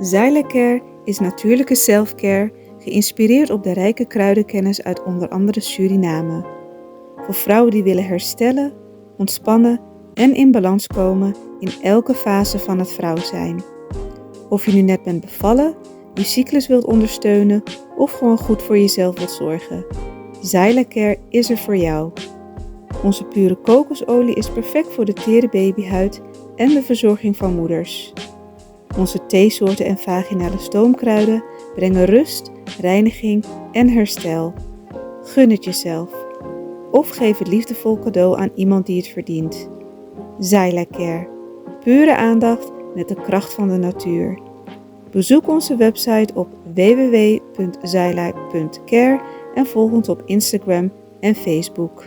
Zylecare is natuurlijke selfcare, geïnspireerd op de rijke kruidenkennis uit onder andere Suriname. Voor vrouwen die willen herstellen, ontspannen en in balans komen in elke fase van het vrouw zijn. Of je nu net bent bevallen, je cyclus wilt ondersteunen of gewoon goed voor jezelf wilt zorgen. Zylecare is er voor jou. Onze pure kokosolie is perfect voor de tere babyhuid en de verzorging van moeders. Onze theesoorten en vaginale stoomkruiden brengen rust, reiniging en herstel. Gun het jezelf. Of geef het liefdevol cadeau aan iemand die het verdient. Zylecare. Pure aandacht met de kracht van de natuur. Bezoek onze website op www.zyla.care en volg ons op Instagram en Facebook.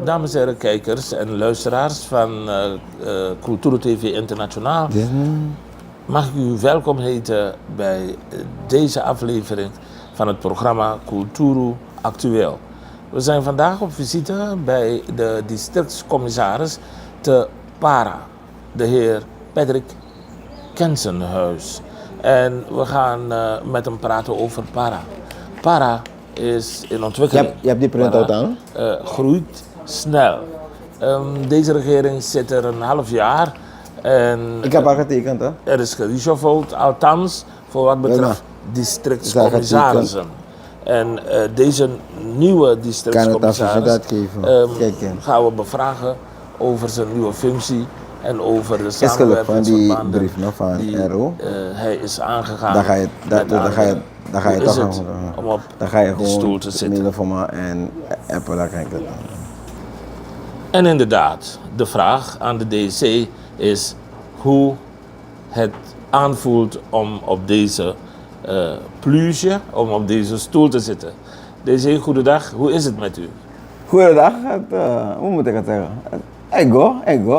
Dames en heren kijkers en luisteraars van Cultura TV Internationaal, mag ik u welkom heten bij deze aflevering van het programma Cultura Actueel. We zijn vandaag op visite bij de districtscommissaris te Para, de heer Patrick Kensenhuis. En we gaan met hem praten over Para. Para is in ontwikkeling. Je hebt die printout aan? Groeit snel. Deze regering zit er een half jaar en Ik heb al getekend, hè? er is gereshuffeld, althans voor wat betreft districtscommissarissen. En deze nieuwe districtscommissaris gaan we bevragen over zijn nieuwe functie en over de samenwerkingsverbanden die hij is aangegaan. Dan ga je toch om op die stoel te zitten. mailen voor me en appen, dan krijg ik het. En inderdaad, de vraag aan de DSC is hoe het aanvoelt om op deze pluche, om op deze stoel te zitten. DSC, goedendag, hoe is het met u? Goedendag, hoe moet ik het zeggen? Ego,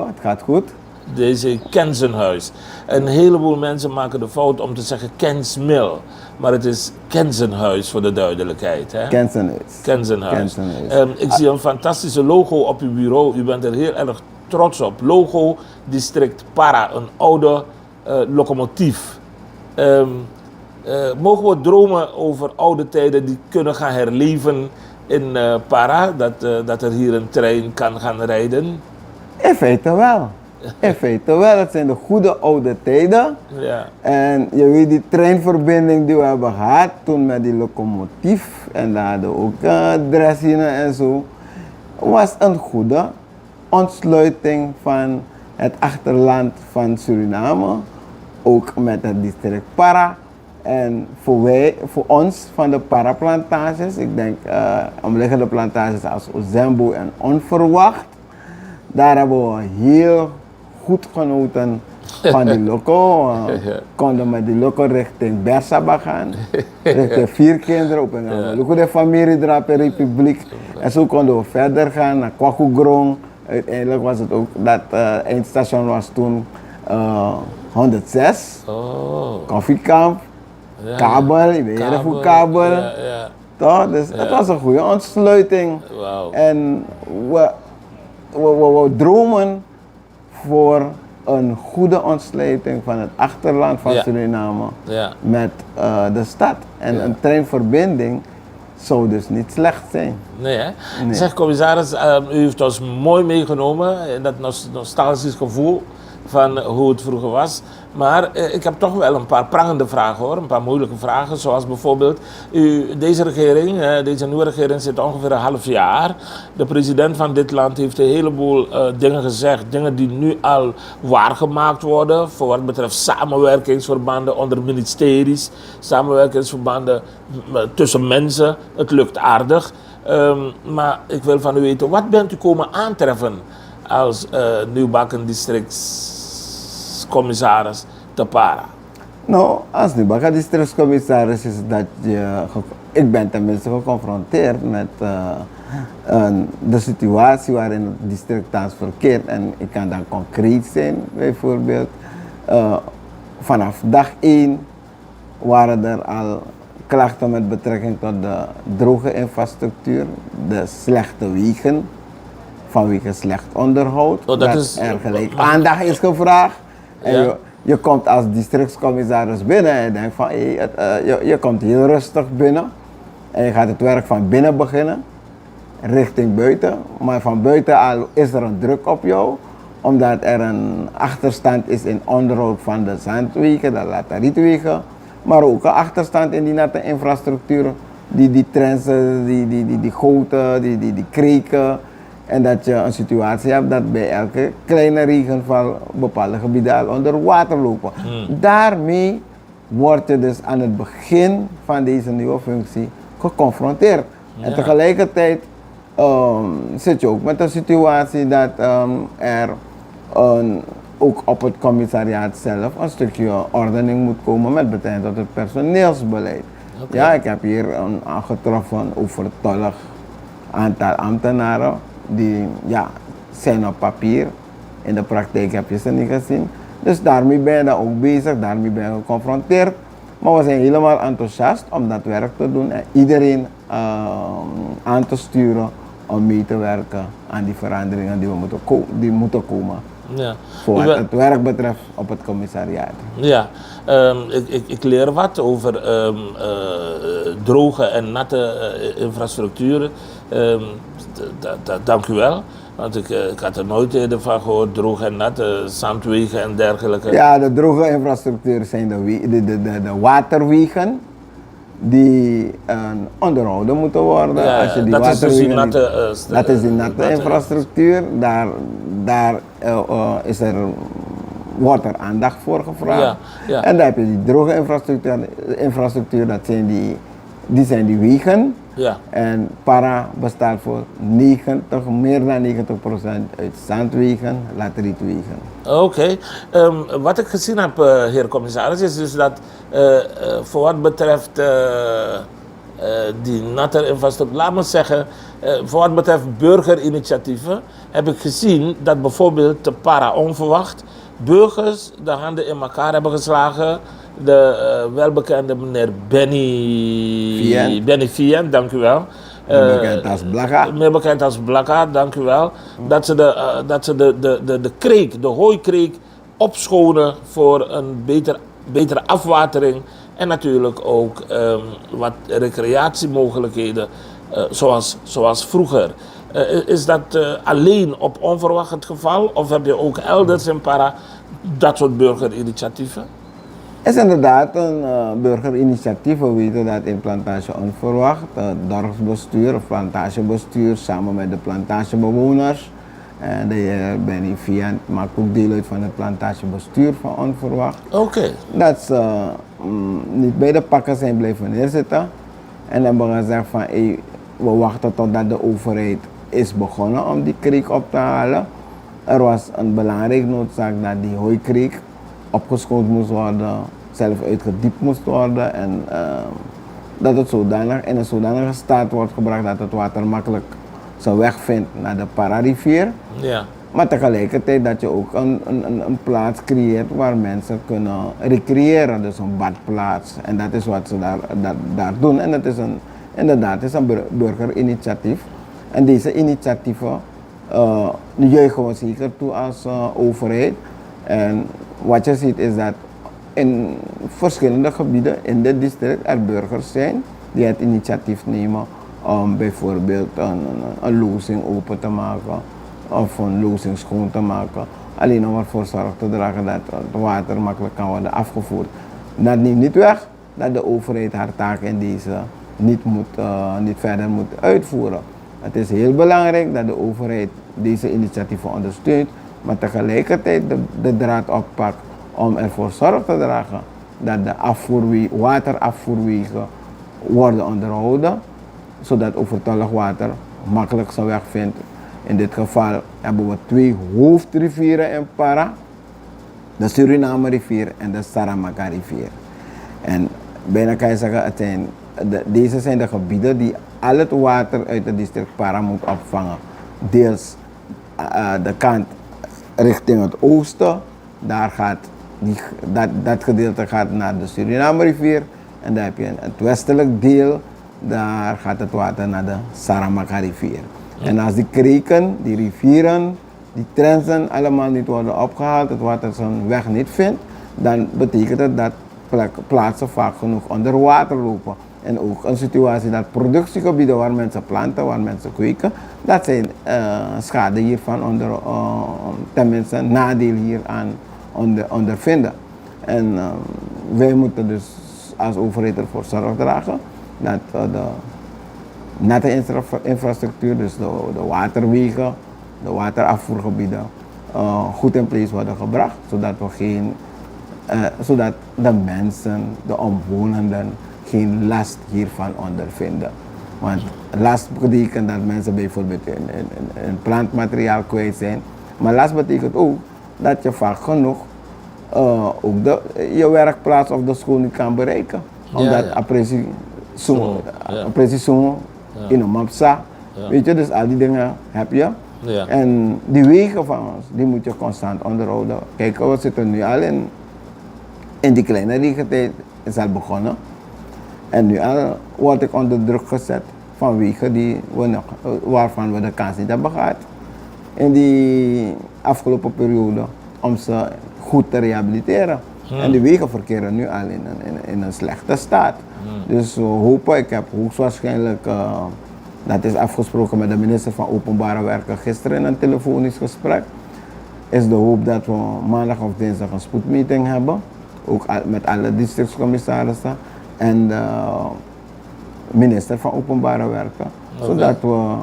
het gaat goed. Deze Kensenhuis. Een heleboel mensen maken de fout om te zeggen Kensmil, maar het is Kensenhuis voor de duidelijkheid. Hè? Kensenhuis. Ik zie een fantastische logo op uw bureau. U bent er heel erg trots op. Logo District Para, een oude locomotief. Mogen we dromen over oude tijden die kunnen gaan herleven in Para? Dat er hier een trein kan gaan rijden? In feite wel. Het zijn de goede oude tijden. Ja. En je weet die treinverbinding die we hebben gehad toen met die locomotief en daar hadden we ook dressingen en zo, was een goede ontsluiting van het achterland van Suriname, ook met het district Para. En voor ons van de Para-plantages, ik denk omliggende plantages als Ozembo en Onverwacht, daar hebben we heel goed genoten van die loco. Konden met die loco richting Bersaba gaan, richting 4 kinderen op een de familie daar per republiek. En zo konden we verder gaan naar Kwakugrong. Uiteindelijk was het ook, dat eindstation was toen 106, Koffiekamp, Kabel, je weet je voor Kabel. Toch? Dus het was een goede ontsluiting. Wow. En we dromen voor een goede ontsluiting van het achterland van Suriname met de stad. En een treinverbinding zou dus niet slecht zijn. Nee, hè? Nee. Zeg commissaris, u heeft ons mooi meegenomen in dat nostalgisch gevoel van hoe het vroeger was. Maar ik heb toch wel een paar prangende vragen hoor, een paar moeilijke vragen. Zoals bijvoorbeeld, deze nieuwe regering zit ongeveer een half jaar. De president van dit land heeft een heleboel dingen gezegd. Dingen die nu al waargemaakt worden voor wat betreft samenwerkingsverbanden onder ministeries. Samenwerkingsverbanden tussen mensen. Het lukt aardig. Maar ik wil van u weten, wat bent u komen aantreffen als nieuwbakken districtscommissaris te Para? Nou, als nieuwbakken districtscommissaris is dat ik ben tenminste geconfronteerd met de situatie waarin het district thans verkeert. En ik kan dan concreet zijn, bijvoorbeeld. Vanaf dag 1 waren er al klachten met betrekking tot de droge infrastructuur de slechte wegen vanwege slecht onderhoud. Oh, dat is- er gelijk aandacht is gevraagd. En Ja. je komt als districtscommissaris binnen en je denkt van je komt heel rustig binnen. En je gaat het werk van binnen beginnen, richting buiten. Maar van buiten al is er een druk op jou, omdat er een achterstand is in onderhoud van de zandwegen, de laterietwegen. Maar ook een achterstand in die natte infrastructuur, die trensen, die goten, die kreken. En dat je een situatie hebt dat bij elke kleine regenval bepaalde gebieden al onder water lopen. Daarmee word je dus aan het begin van deze nieuwe functie geconfronteerd. Ja. En tegelijkertijd zit je ook met een situatie dat er ook op het commissariaat zelf een stukje ordening moet komen met betrekking tot het personeelsbeleid. Oké. Ja, ik heb hier een aangetroffen overtollig aantal ambtenaren die zijn op papier. In de praktijk heb je ze niet gezien. Dus daarmee ben je dan ook bezig, daarmee ben je geconfronteerd. Maar we zijn helemaal enthousiast om dat werk te doen en iedereen aan te sturen om mee te werken aan die veranderingen die moeten komen. Ja. Voor U wat bent- het werk betreft op het commissariaat. Ja, ik leer wat over droge en natte infrastructuren. Dank u wel, want ik had er nooit eerder van gehoord, droge en natte zandwegen en dergelijke. Ja, de droge infrastructuur zijn de waterwegen die onderhouden moeten worden. Ja, Als je die dat is dus die waterwegen natte, niet- dat is die natte infrastructuur. Daar wordt er aandacht voor gevraagd. Ja, ja. En dan heb je die droge infrastructuur, dat zijn die zijn die wegen. Ja. En para bestaat voor meer dan 90% uit zandwegen, laterietwegen. Oké. Wat ik gezien heb, heer commissaris, is dus dat voor wat betreft die natte infrastructuur, laat me zeggen, voor wat betreft burgerinitiatieven, heb ik gezien dat bijvoorbeeld te Para onverwacht burgers de handen in elkaar hebben geslagen. De welbekende meneer Benny Vien, dank u wel. Meer bekend als Blaga. Meer bekend als Blakka, dank u wel. Dat ze de kreek, de hooikreek, opschonen voor een betere afwatering. En natuurlijk ook wat recreatiemogelijkheden, zoals vroeger. Is dat alleen op onverwacht het geval? Of heb je ook elders in Para dat soort burgerinitiatieven? Het is inderdaad een burgerinitiatief. We weten dat in Plantage Onverwacht, het dorpsbestuur of plantagebestuur samen met de plantagebewoners. En de heer Benny Vian maakt ook deel uit van het plantagebestuur van Onverwacht. Oké. Dat ze niet bij de pakken zijn blijven neerzitten. En hebben gezegd van we wachten totdat de overheid is begonnen om die kreek op te halen. Er was een belangrijke noodzaak dat die hooikreek opgeschoond moest worden, zelf uitgediept moest worden en dat het zodanig in een zodanige staat wordt gebracht dat het water makkelijk zijn weg vindt naar de Para-rivier. Ja. Maar tegelijkertijd dat je ook een plaats creëert waar mensen kunnen recreëren, dus een badplaats. En dat is wat ze daar doen. En dat is inderdaad een burgerinitiatief. En deze initiatieven juichen we zeker toe als overheid. En wat je ziet is dat in verschillende gebieden in dit district er burgers zijn die het initiatief nemen om bijvoorbeeld een lozing open te maken of een lozing schoon te maken. Alleen om ervoor zorg te dragen dat het water makkelijk kan worden afgevoerd. Dat neemt niet weg dat de overheid haar taak in deze niet verder moet uitvoeren. Het is heel belangrijk dat de overheid deze initiatieven ondersteunt, maar tegelijkertijd de draad oppakt om ervoor zorg te dragen dat de waterafvoerwegen worden onderhouden, zodat overtollig water makkelijk zijn weg vindt. In dit geval hebben we 2 hoofdrivieren in Para, de Suriname rivier en de Saramaka rivier. En bijna kan je zeggen, deze zijn de gebieden die al het water uit het district Para moet opvangen. Deels de kant richting het oosten, daar gaat dat gedeelte gaat naar de Suriname rivier. En dan heb je het westelijk deel, daar gaat het water naar de Saramaka rivier. En als die kreken, die rivieren, die trensen allemaal niet worden opgehaald, het water zijn weg niet vindt, dan betekent het dat plaatsen vaak genoeg onder water lopen. En ook een situatie dat productiegebieden waar mensen planten, waar mensen kweken, dat zij schade hiervan tenminste een nadeel hieraan ondervinden. En wij moeten dus als overheid ervoor zorg dragen dat de nette infrastructuur, dus de waterwegen, de waterafvoergebieden, goed in place worden gebracht, zodat de mensen, de omwonenden, geen last hiervan ondervinden. Want last betekent dat mensen bijvoorbeeld een plantmateriaal kwijt zijn, maar last betekent ook dat je vaak genoeg ook je werkplaats of de school niet kan bereiken. Omdat appreciatie in een mapsa, weet je, dus al die dingen heb je. Ja. En die wegen van ons, die moet je constant onderhouden. Kijk, we zitten nu al in die kleine regentijd, is al begonnen. En nu al word ik onder druk gezet van wegen waarvan we de kans niet hebben gehad in die afgelopen periode om ze goed te rehabiliteren. En die wegen verkeren nu al in een slechte staat. Dus we hopen, ik heb hoogstwaarschijnlijk, dat is afgesproken met de minister van Openbare Werken gisteren in een telefonisch gesprek, is de hoop dat we maandag of dinsdag een spoedmeeting hebben, ook met alle districtscommissarissen en de minister van Openbare Werken. Zodat we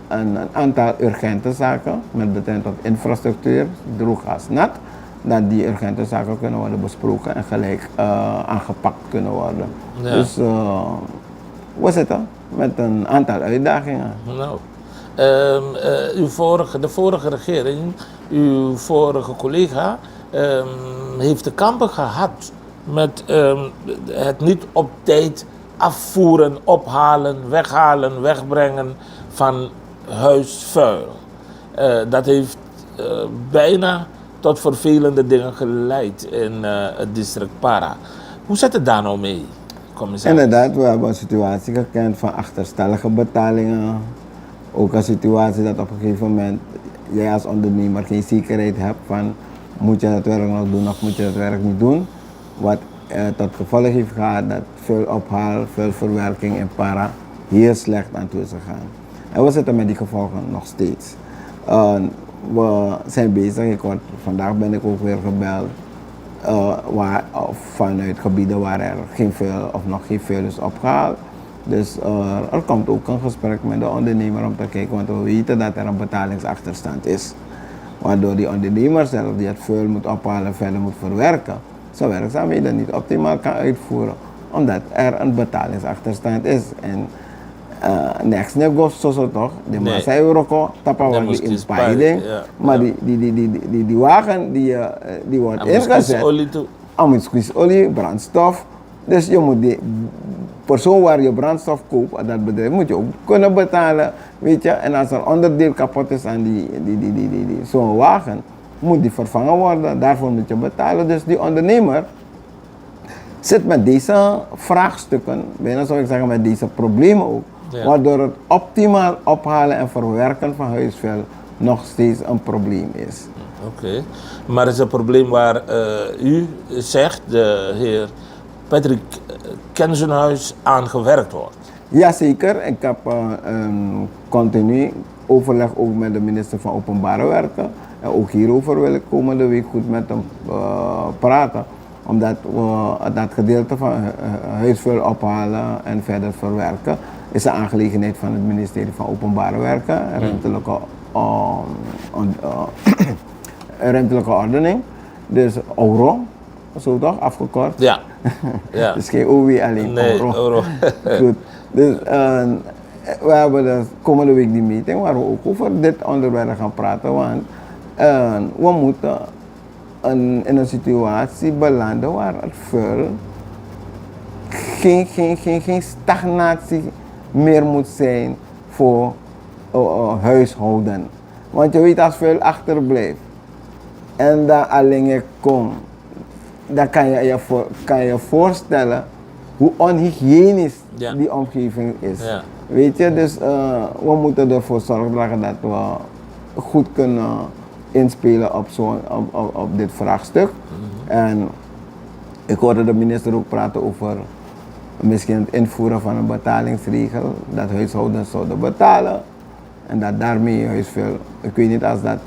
een aantal urgente zaken met betrekking tot infrastructuur, droog als nat, dat die urgente zaken kunnen worden besproken en gelijk aangepakt kunnen worden. Ja. Dus we zitten met een aantal uitdagingen. Nou, de vorige regering, uw vorige collega, heeft te kampen gehad met het niet op tijd afvoeren, ophalen, weghalen, wegbrengen van huisvuil. Dat heeft bijna tot vervelende dingen geleid in het district Para. Hoe zit het daar nou mee, commissaris? Inderdaad, we hebben een situatie gekend van achterstallige betalingen. Ook een situatie dat op een gegeven moment jij als ondernemer geen zekerheid hebt van moet je het werk nog doen of moet je het werk niet doen. Wat tot gevolg heeft gehad dat veel ophaal, veel verwerking in Para heel slecht aan toe is gegaan. En we zitten met die gevolgen nog steeds. We zijn bezig, vandaag ben ik ook weer gebeld vanuit gebieden waar er geen vuil of nog geen vuil is opgehaald. Dus er komt ook een gesprek met de ondernemer om te kijken, want we weten dat er een betalingsachterstand is. Waardoor die ondernemer zelf die het vuil moet ophalen en verder moet verwerken, zijn werkzaamheden niet optimaal kan uitvoeren, omdat er een betalingsachterstand is. En next negosio toch, de massa Euroko, tappen we die inspuiting, maar die wagen die wordt ingezet, olie, brandstof. Dus je moet die persoon waar je brandstof koopt, dat bedrijf, moet je ook kunnen betalen, weet je. En als er onderdeel kapot is aan zo'n wagen, moet die vervangen worden, daarvoor moet je betalen. Dus die ondernemer zit met deze vraagstukken, bijna zou ik zeggen met deze problemen ook, waardoor het optimaal ophalen en verwerken van huisvuil nog steeds een probleem is. Oké, maar het is een probleem waar u zegt, de heer Patrick Kenzenhuis, aan gewerkt wordt. Jazeker, ik heb continu overleg ook met de minister van Openbare Werken. En ook hierover wil ik komende week goed met hem praten. Omdat we dat gedeelte van huisvuil ophalen en verder verwerken is een aangelegenheid van het ministerie van Openbare Werken, ruimtelijke ordening. Dus ORO, zo toch, afgekort? Ja. Ja. Dus geen OW alleen, nee, ORO. Goed. Dus we hebben de komende week die meeting waar we ook over dit onderwerp gaan praten, want we moeten in een situatie belanden waar het vuil geen stagnatie meer moet zijn voor huishouden. Want je weet, als vuil achterblijft en daar alleen komt, dan kan je je voorstellen hoe onhygiënisch die omgeving is. Ja. Weet je, dus we moeten ervoor zorgen dragen dat we goed kunnen inspelen op dit vraagstuk. En ik hoorde de minister ook praten over misschien het invoeren van een betalingsregel, dat huishoudens zouden betalen en dat daarmee huisveel, ik weet niet als dat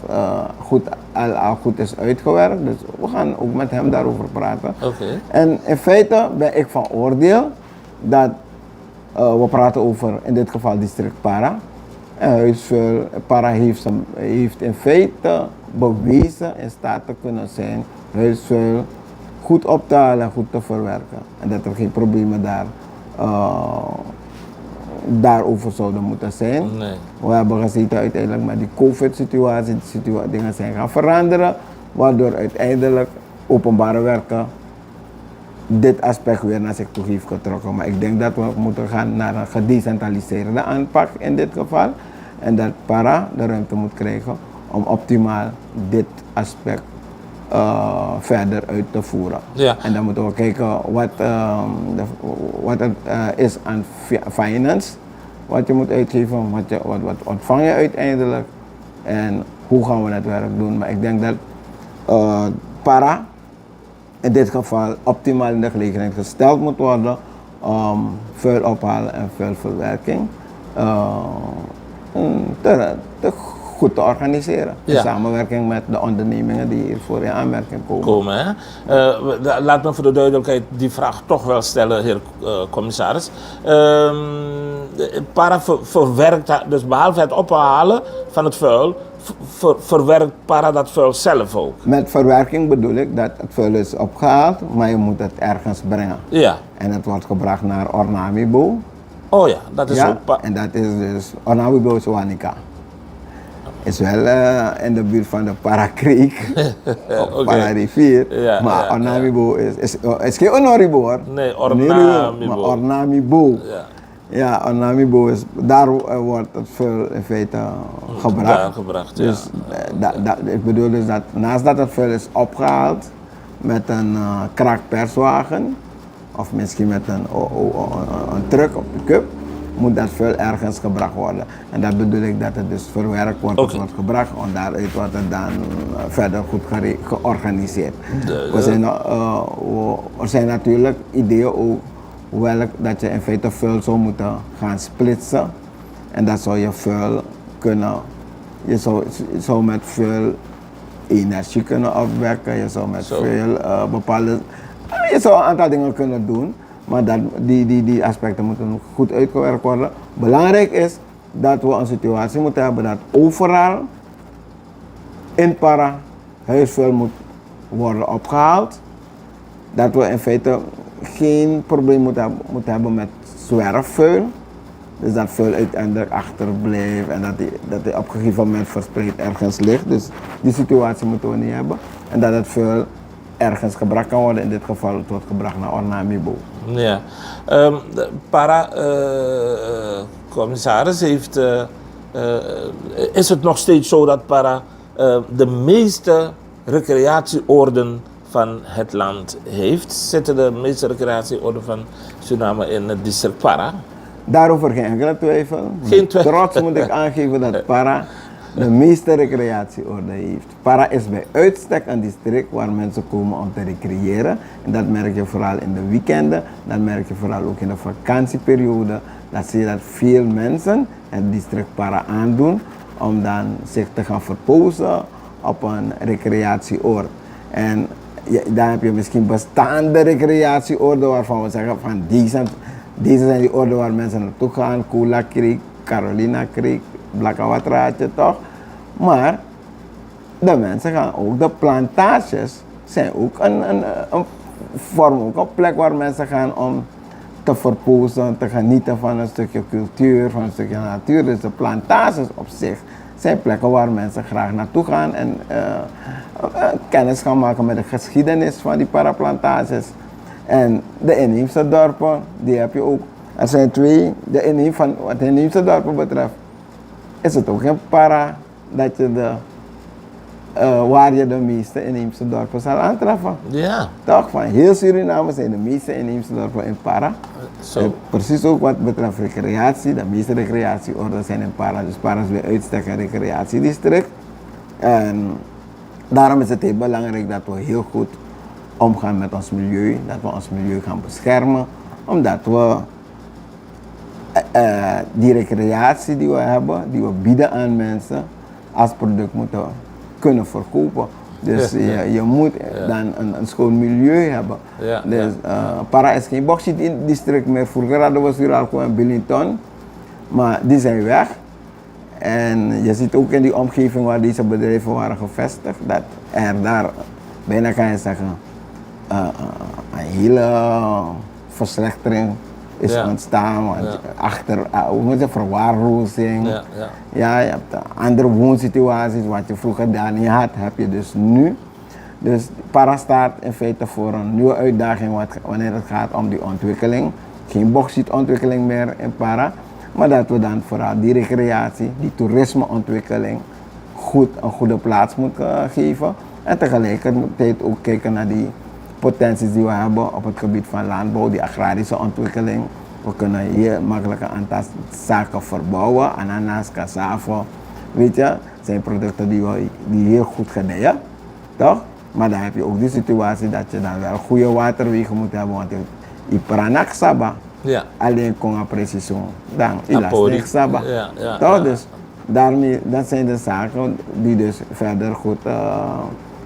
al goed is uitgewerkt, dus we gaan ook met hem daarover praten. Okay. En in feite ben ik van oordeel dat we praten over in dit geval district Para. En huisveel, Para heeft in feite bewezen in staat te kunnen zijn huisvuil goed op te halen en goed te verwerken. En dat er geen problemen daarover zouden moeten zijn. Nee. We hebben gezien uiteindelijk met die COVID-situatie, dingen zijn gaan veranderen, waardoor uiteindelijk openbare werken dit aspect weer naar zich toe heeft getrokken. Maar ik denk dat we moeten gaan naar een gedecentraliseerde aanpak in dit geval. En dat Para de ruimte moet krijgen om optimaal dit aspect verder uit te voeren. Ja. En dan moeten we kijken wat het is aan finance, wat je moet uitgeven, wat ontvang je uiteindelijk en hoe gaan we dat werk doen. Maar ik denk dat Para in dit geval optimaal in de gelegenheid gesteld moet worden om vuil ophalen en vuilverwerking te goed te organiseren. In samenwerking met de ondernemingen die hiervoor in aanmerking komen. Hè? Laat me voor de duidelijkheid die vraag toch wel stellen, heer commissaris. Para verwerkt, dus behalve het ophalen van het vuil, verwerkt Para dat vuil zelf ook? Met verwerking bedoel ik dat het vuil is opgehaald, maar je moet het ergens brengen. Ja. En het wordt gebracht naar Ornamibo. Oh ja, dat is ook... En dat is dus, Ornamibo is Wanica. Is wel in de buurt van de Para-Creek, of Para-rivier, maar Ornamibo is geen Onoribo hoor. Nee, Ornamibo. Maar Ornamibo. Ja, Ornamibo is, daar wordt het vuil in feite gebracht. Dus ik bedoel dus dat naast dat het vuil is opgehaald met een kraakperswagen, of misschien met een truck of pick-up, moet dat vuil ergens gebracht worden. En dat bedoel ik dat het dus verwerkt wordt, het wordt gebracht en daaruit wordt het dan verder goed georganiseerd. Er zijn natuurlijk ideeën ook dat je in feite vuil zou moeten gaan splitsen. En dat zou je vuil kunnen, je zou met vuil energie kunnen opwekken, je zou met vuil je zou een aantal dingen kunnen doen. Maar die aspecten moeten goed uitgewerkt worden. Belangrijk is dat we een situatie moeten hebben dat overal in Para huisvuil moet worden opgehaald. Dat we in feite geen probleem moeten hebben met zwerfvuil. Dus dat vuil uiteindelijk achterblijft en dat die op een gegeven moment verspreid ergens ligt. Dus die situatie moeten we niet hebben. En dat het vuil ergens gebracht kan worden, in dit geval het wordt gebracht naar Ornamibo. Ja, Para, commissaris, is het nog steeds zo dat Para de meeste recreatieoorden van het land heeft? Zitten de meeste recreatieoorden van Suriname in het district Para? Daarover geen enkele twijfel. Trots moet ik aangeven dat Para de meeste recreatieoorden heeft. Para is bij uitstek een district waar mensen komen om te recreëren. En dat merk je vooral in de weekenden, dat merk je vooral ook in de vakantieperiode. Dat zie je dat veel mensen het district Para aandoen om dan zich te gaan verpozen op een recreatieoord. En dan heb je misschien bestaande recreatieoorden waarvan we zeggen van deze zijn die oorden waar mensen naartoe gaan. Kula Creek, Carolina Creek, Blakawatraatje toch. Maar de mensen gaan ook, de plantages zijn ook vormen ook een plek waar mensen gaan om te verpozen, te genieten van een stukje cultuur, van een stukje natuur. Dus de plantages op zich zijn plekken waar mensen graag naartoe gaan en kennis gaan maken met de geschiedenis van die paraplantages. En de inheemse dorpen, die heb je ook. Er zijn twee, wat de inheemse dorpen betreft, is het ook in Para dat je waar je de meeste inheemse dorpen zal aantreffen. Ja. Toch? Van heel Suriname zijn de meeste inheemse dorpen in Para. Zo. En precies ook wat betreft recreatie, de meeste recreatieorden zijn in Para. Dus Para is weer uitstek een recreatiedistrict. En daarom is het heel belangrijk dat we heel goed omgaan met ons milieu, dat we ons milieu gaan beschermen, omdat we die recreatie die we hebben, die we bieden aan mensen, als product moeten kunnen verkopen. Dus je moet dan een schoon milieu hebben. Ja, Dus Para is geen bauxietdistrict meer. Vroeger hadden we Suralco en Billington, maar die zijn weg. En je ziet ook in die omgeving waar deze bedrijven waren gevestigd, dat er daar, bijna kan je zeggen, een hele verslechtering is ontstaan. Want achter verwaarlozing. Ja, je hebt andere woonsituaties wat je vroeger daar niet had, heb je dus nu. Dus Para staat in feite voor een nieuwe uitdaging wanneer het gaat om die ontwikkeling. Geen bauxietontwikkeling meer in Para. Maar dat we dan vooral die recreatie, die toerismeontwikkeling een goede plaats moeten geven. En tegelijkertijd ook kijken naar die potenties die we hebben op het gebied van landbouw, die agrarische ontwikkeling. We kunnen hier makkelijk een aantal zaken verbouwen, ananas, cassava. Weet je, zijn producten die heel goed gedijen, toch? Maar dan heb je ook die situatie dat je dan wel goede waterwegen moet hebben, want je pranak saba. Ja. Alleen kon je precies dan elastic saba. Toch? Dus daarmee, dat zijn de zaken die dus verder goed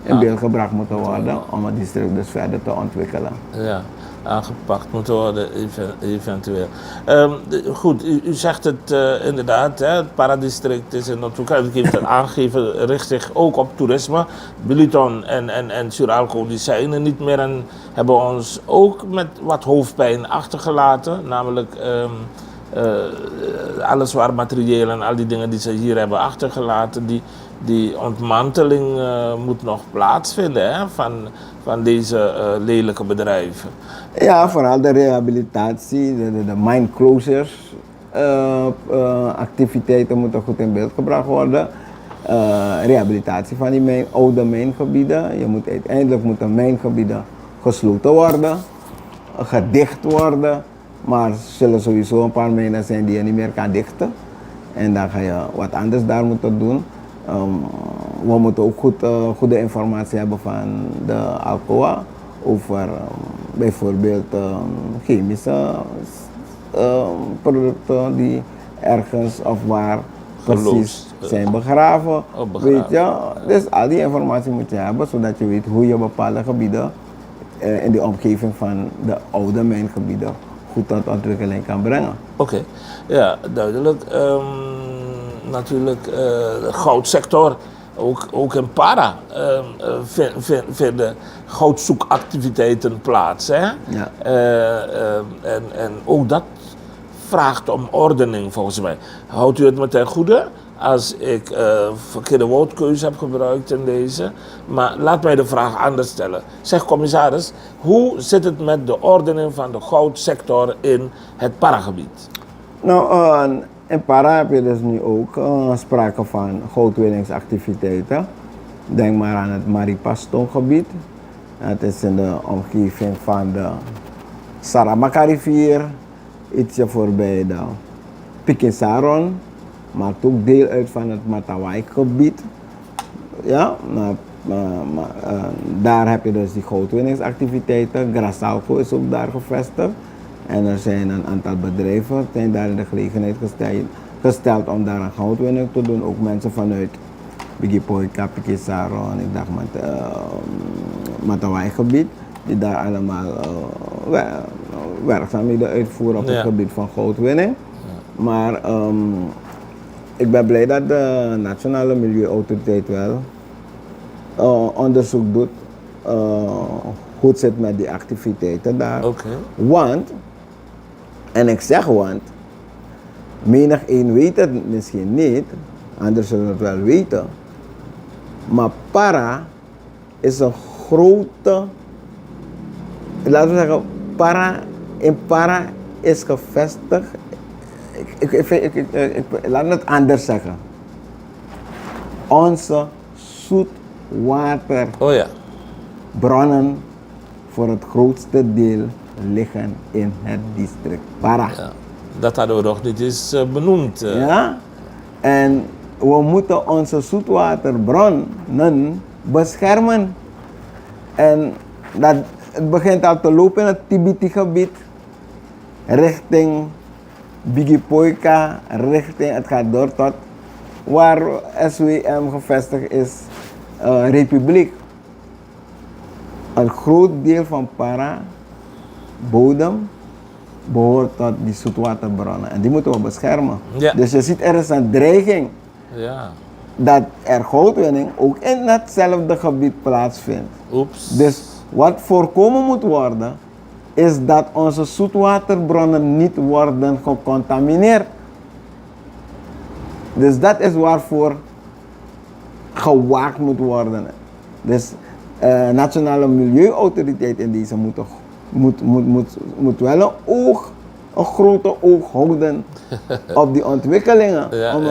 in beeld gebracht moeten worden om het district dus verder te ontwikkelen. Ja, aangepakt moeten worden eventueel. Goed, u zegt het inderdaad, hè, het Para-district is in ontwikkeling. Ik heb het aangegeven, richt zich ook op toerisme. Billington en Suralco die zijn er niet meer en hebben ons ook met wat hoofdpijn achtergelaten. Namelijk alles waar materieel en al die dingen die ze hier hebben achtergelaten, die ontmanteling moet nog plaatsvinden, hè, van deze lelijke bedrijven. Ja, vooral de rehabilitatie, de mine closures activiteiten moeten goed in beeld gebracht worden. Rehabilitatie van die oude mijngebieden. Uiteindelijk moeten mijngebieden gesloten worden, gedicht worden. Maar er zullen sowieso een paar mijnen zijn die je niet meer kan dichten. En dan ga je wat anders daar moeten doen. We moeten ook goede informatie hebben van de Alcoa over bijvoorbeeld chemische producten die ergens of waar precies zijn begraven. Weet je? Dus al die informatie moet je hebben zodat je weet hoe je bepaalde gebieden in de omgeving van de oude mijngebieden goed tot ontwikkeling kan brengen. Oké, ja, duidelijk. Natuurlijk, de goudsector, ook in Para vinden goudzoekactiviteiten plaats. Hè? Ja. En ook dat vraagt om ordening volgens mij. Houdt u het me ten goede als ik verkeerde woordkeuze heb gebruikt in deze? Maar laat mij de vraag anders stellen. Zeg commissaris, hoe zit het met de ordening van de goudsector in het Para-gebied? Nou, in Para heb je dus nu ook sprake van goudwinningsactiviteiten. Denk maar aan het Maripaston-gebied. Het is in de omgeving van de Saramaka-rivier, ietsje voorbij de Pikinsaron, maakt ook deel uit van het Matawai-gebied. Ja, daar heb je dus die goudwinningsactiviteiten. Grasalco is ook daar gevestigd. En er zijn een aantal bedrijven zijn daar in de gelegenheid gesteld om daar een goudwinning te doen. Ook mensen vanuit Bigipoika, Pikinsaron, ik dacht met Matawai-gebied, die daar allemaal werkzaamheden uitvoeren op het gebied van goudwinning. Ja. Maar ik ben blij dat de Nationale Milieuautoriteit wel onderzoek doet hoe het zit met die activiteiten daar. Okay. Want, en ik zeg want, menig een weet het misschien niet, anderen zullen het wel weten, maar Para is een grote, laten we zeggen, Para is gevestigd, laat me het anders zeggen. Onze waterbronnen voor het grootste deel liggen in het district Para. Ja. Dat hadden we nog niet eens benoemd. Ja? En we moeten onze zoetwaterbronnen beschermen. En het begint al te lopen in het Tibiti-gebied, richting Bigipoika, het gaat door tot waar SWM gevestigd is, Republiek. Een groot deel van Para, bodem, behoort tot die zoetwaterbronnen. En die moeten we beschermen. Ja. Dus je ziet, er is een dreiging dat er goudwinning ook in hetzelfde gebied plaatsvindt. Oeps. Dus wat voorkomen moet worden, is dat onze zoetwaterbronnen niet worden gecontamineerd. Dus dat is waarvoor gewaakt moet worden. Dus Nationale Milieuautoriteit in deze moet wel een grote oog houden op die ontwikkelingen. Om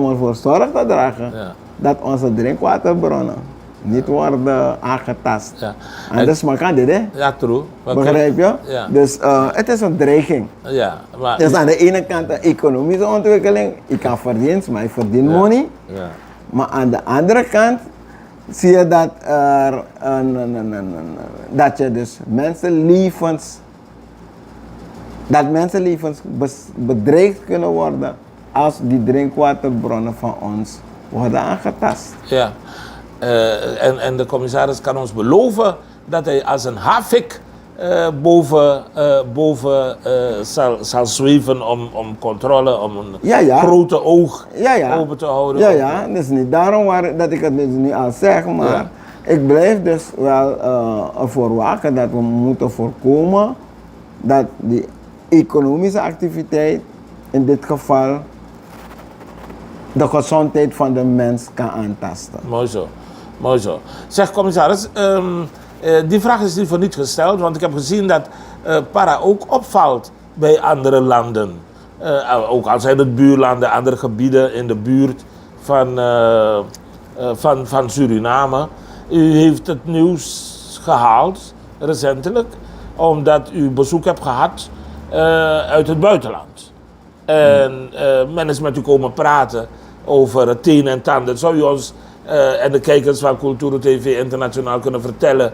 ervoor zorg te dragen dat onze drinkwaterbronnen niet worden aangetast. Ja. Anders kan dit, hè? Ja, true. Begrijp je? Ja. Dus het is een dreiging. Ja, maar dus aan de ene kant een economische ontwikkeling. Ik kan verdienen, maar ik verdien money. Ja. Maar aan de andere kant zie je dat dat je dus mensenlevens bedreigd kunnen worden als die drinkwaterbronnen van ons worden aangetast. Ja. En de commissaris kan ons beloven dat hij als een havik boven zal zweven om controle, om een grote oog open te houden. Ja, dat is niet daarom dat ik het nu al zeg, maar ik blijf dus wel ervoor waken dat we moeten voorkomen dat die economische activiteit, in dit geval de gezondheid van de mens, kan aantasten. Mooi zo. Mooi zo. Zeg commissaris, die vraag is niet voor niet gesteld, want ik heb gezien dat Para ook opvalt bij andere landen. Ook al zijn het buurlanden, andere gebieden in de buurt van Suriname. U heeft het nieuws gehaald, recentelijk, omdat u bezoek hebt gehad uit het buitenland. En men is met u komen praten over het teen en tanden. Zou u ons en de kijkers van Cultura TV Internationaal kunnen vertellen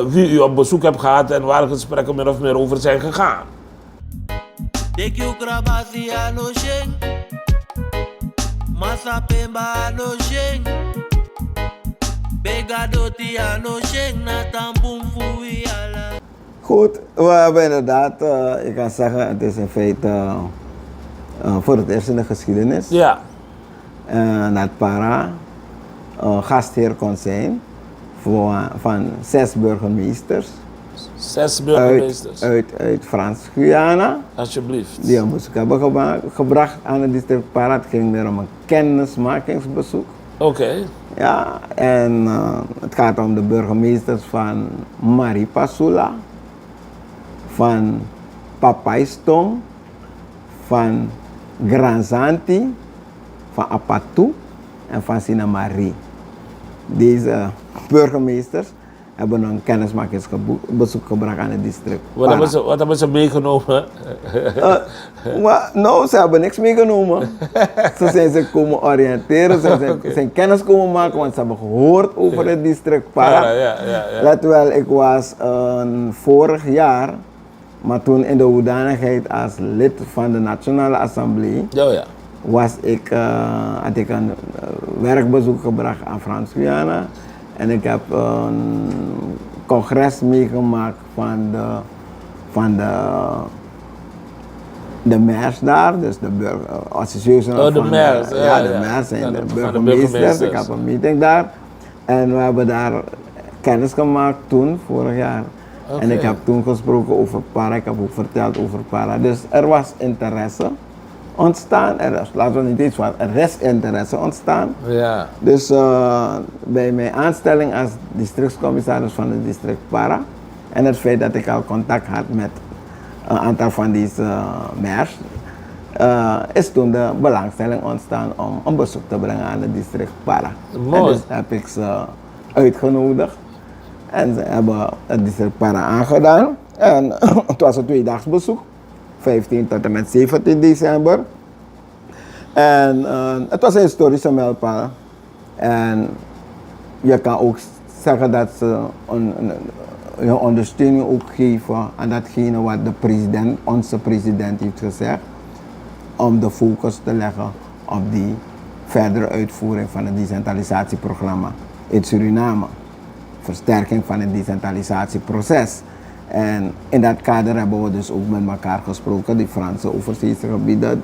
wie u op bezoek hebt gehad en waar gesprekken min of meer over zijn gegaan? Goed, we hebben inderdaad, ik kan zeggen, het is in feite voor het eerst in de geschiedenis dat Para gastheer kon zijn van 6 burgemeesters. 6 burgemeesters? Uit Frans-Guyana. Alsjeblieft. Die een bezoek hebben gebracht aan het district Para. Het ging er om een kennismakingsbezoek. Oké. Ja, en het gaat om de burgemeesters van Maripasula, van Papaistom, van Granzanti, van Apatu en van Sinamari. Deze burgemeesters hebben een kennismakingsbezoek gebracht aan het district. Wat hebben ze meegenomen? Nou, ze hebben niks meegenomen. Ze zijn zich komen oriënteren, ze zijn kennis komen maken, want ze hebben gehoord over het district Para. Let wel, ik was vorig jaar, maar toen in de hoedanigheid als lid van de Nationale Assemblée, had ik een werkbezoek gebracht aan Frans-Guyana. En ik heb een congres meegemaakt van de mayors daar, dus de association de mayors. De mayors zijn de burgemeesters. Ik heb een meeting daar en we hebben daar kennis gemaakt toen, vorig jaar. Okay. En ik heb toen gesproken over Para, ik heb ook verteld over Para. Dus er was interesse ontstaan, laten we niet eens wat, er is interesse ontstaan. Ja. Dus bij mijn aanstelling als districtscommissaris van het district Para en het feit dat ik al contact had met een aantal van deze mayors, is toen de belangstelling ontstaan om een bezoek te brengen aan het district Para. Mooi. En dus heb ik ze uitgenodigd. En ze hebben het district Para aangedaan. En het was een 2-daags bezoek, 15 tot en met 17 december. En het was een historische mijlpaal. En je kan ook zeggen dat ze een ondersteuning ook geven aan datgene wat onze president heeft gezegd. Om de focus te leggen op die verdere uitvoering van het decentralisatieprogramma in Suriname. Versterking van het decentralisatieproces. En in dat kader hebben we dus ook met elkaar gesproken, die Franse overzeese gebieden,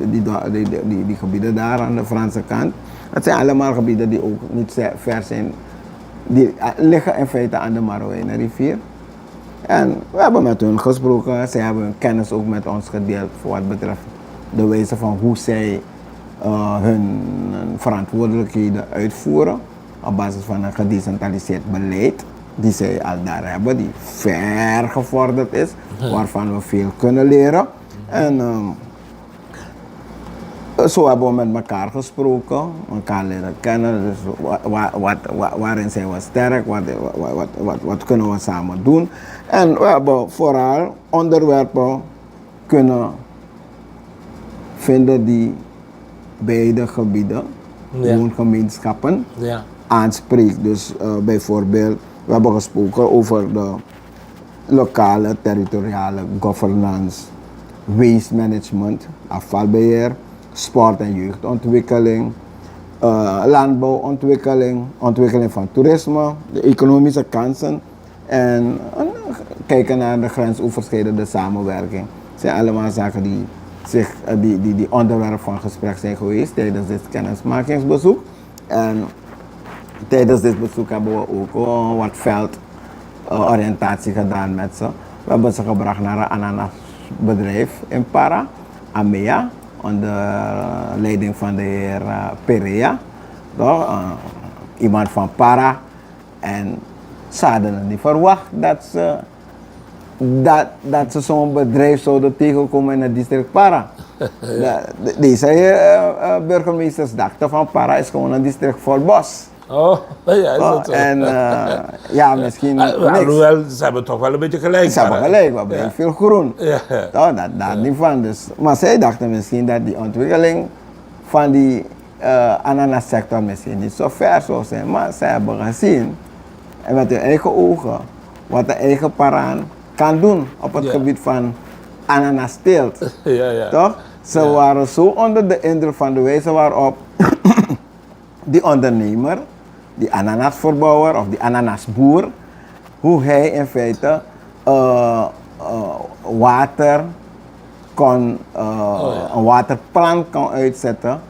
die gebieden daar aan de Franse kant. Het zijn allemaal gebieden die ook niet ver zijn, die liggen in feite aan de Marowijnenrivier. En we hebben met hun gesproken, zij hebben hun kennis ook met ons gedeeld voor wat betreft de wijze van hoe zij hun verantwoordelijkheden uitvoeren op basis van een gedecentraliseerd beleid die zij al daar hebben, die ver gevorderd is, waarvan we veel kunnen leren. En zo hebben we met elkaar gesproken, elkaar leren kennen, dus waarin zijn we sterk, wat kunnen we samen doen. En we hebben vooral onderwerpen kunnen vinden die beide gebieden, woongemeenschappen, aanspreekt. Dus bijvoorbeeld, we hebben gesproken over de lokale, territoriale governance, waste management, afvalbeheer, sport- en jeugdontwikkeling, landbouwontwikkeling, ontwikkeling van toerisme, de economische kansen en kijken naar de grensoverschrijdende samenwerking. Het zijn allemaal zaken die onderwerp van gesprek zijn geweest tijdens dit kennismakingsbezoek. En tijdens dit bezoek hebben we ook wat veldoriëntatie gedaan met ze. We hebben ze gebracht naar een ananasbedrijf in Para, Amea, onder leiding van de heer Perea. Iemand van Para. En ze hadden het niet verwacht dat ze zo'n bedrijf zouden tegenkomen in het district Para. Deze burgemeesters dachten van Para is gewoon een district vol bos. Oh, ja, is dat zo? En ja, misschien alhoewel, ze hebben toch wel een beetje gelijk. Ze hebben gelijk, we hebben heel veel groen. Ja. Daar niet van. Dus. Maar zij dachten misschien dat die ontwikkeling van die ananassector misschien niet zo ver zou zijn. Maar zij hebben gezien, en met hun eigen ogen, wat de eigen Paraan kan doen op het gebied van ananasteelt. Toch? Ze waren zo onder de indruk van de wijze waarop die ondernemer, die ananasverbouwer of die ananasboer, hoe hij in feite een waterplan kan uitzetten,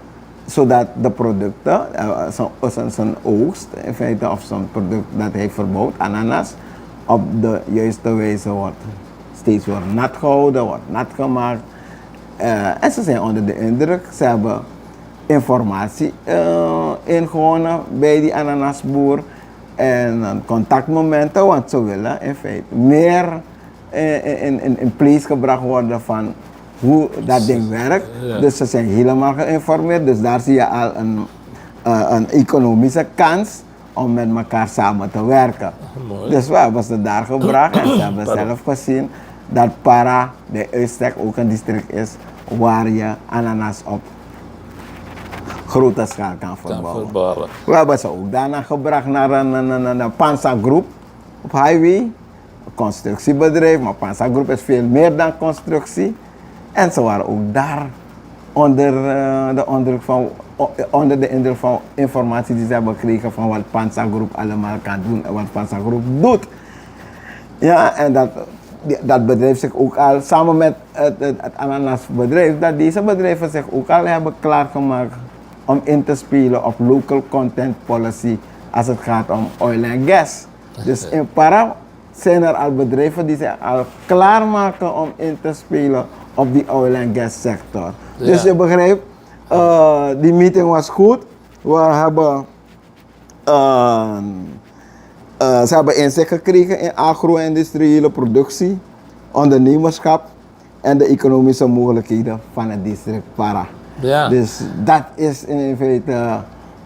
zodat de producten, zijn oogst in feite of zijn product dat hij verbouwt, ananas, op de juiste wijze steeds wordt nat gehouden, wordt nat gemaakt. En ze zijn onder de indruk, ze hebben informatie ingewonnen bij die ananasboer en contactmomenten, want ze willen in feite meer in place gebracht worden van hoe dat ding werkt. Dus ze zijn helemaal geïnformeerd, dus daar zie je al een economische kans om met elkaar samen te werken. Mooi. Dus we hebben ze daar gebracht en ze hebben zelf gezien dat Para bij uitstek ook een district is waar je ananas op grote schaal kan verbouwen. We hebben ze ook daarna gebracht naar een Pansa Group op highway, een constructiebedrijf, maar Pansa Group is veel meer dan constructie. En ze waren ook daar onder de indruk van informatie die ze hebben gekregen van wat Pansa Group allemaal kan doen en wat Pansa Group doet. Ja, en dat bedrijf zich ook al, samen met het ananasbedrijf, dat deze bedrijven zich ook al hebben klaargemaakt om in te spelen op local content policy als het gaat om oil en gas. Dus in Para zijn er al bedrijven die zich al klaarmaken om in te spelen op die oil en gas sector. Ja. Dus je begrijpt, die meeting was goed. Ze hebben inzicht gekregen in agro-industriële productie, ondernemerschap en de economische mogelijkheden van het district Para. Ja. Dus dat is in feite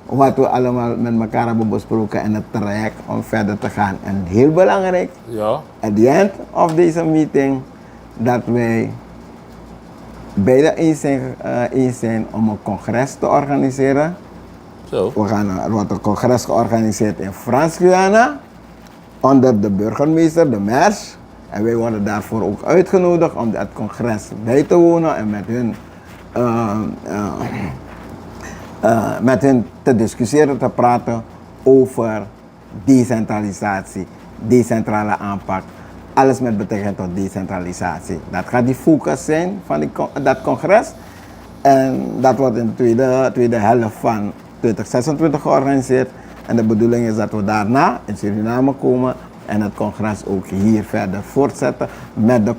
wat we allemaal met elkaar hebben besproken in het traject om verder te gaan. En heel belangrijk, Ja. at the end of deze meeting, dat wij beide eens zijn om een congres te organiseren. Zo. Er wordt een congres georganiseerd in Frans-Guyana onder de burgemeester, de maires. En wij worden daarvoor ook uitgenodigd om dat congres bij te wonen en met hen te discussiëren, te praten over decentralisatie, decentrale aanpak. Alles met betrekking tot decentralisatie. Dat gaat die focus zijn van dat congres. En dat wordt in de tweede helft van 2026 georganiseerd. En de bedoeling is dat we daarna in Suriname komen en het congres ook hier verder voortzetten met de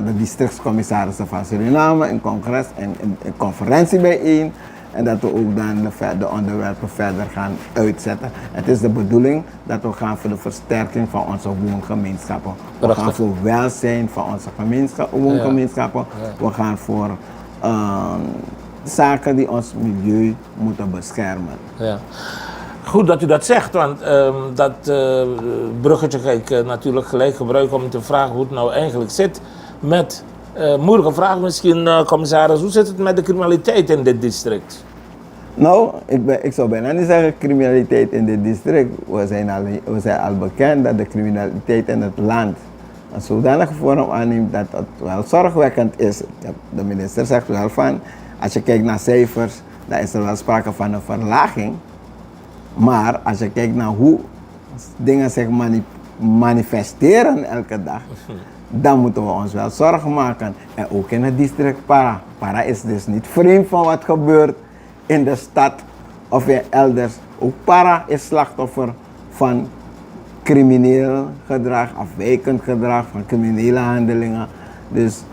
de districtscommissarissen van Suriname in congres en in conferentie bijeen. En dat we ook dan de onderwerpen verder gaan uitzetten. Het is de bedoeling dat we gaan voor de versterking van onze woongemeenschappen. We gaan voor welzijn van onze woongemeenschappen. Ja. We gaan voor zaken die ons milieu moeten beschermen. Ja. Goed dat u dat zegt, want dat bruggetje ga ik natuurlijk gelijk gebruiken om te vragen hoe het nou eigenlijk zit met, moeilijke vraag misschien, commissaris, hoe zit het met de criminaliteit in dit district? Nou, ik zou bijna niet zeggen criminaliteit in dit district. We zijn al bekend dat de criminaliteit in het land een zodanige vorm aanneemt dat het wel zorgwekkend is. De minister zegt wel van, als je kijkt naar cijfers, dan is er wel sprake van een verlaging. Maar als je kijkt naar hoe dingen zich manifesteren elke dag, dan moeten we ons wel zorgen maken. En ook in het district Para. Para is dus niet vreemd van wat gebeurt in de stad of elders. Ook Para is slachtoffer van crimineel gedrag, afwijkend gedrag, van criminele handelingen. Dus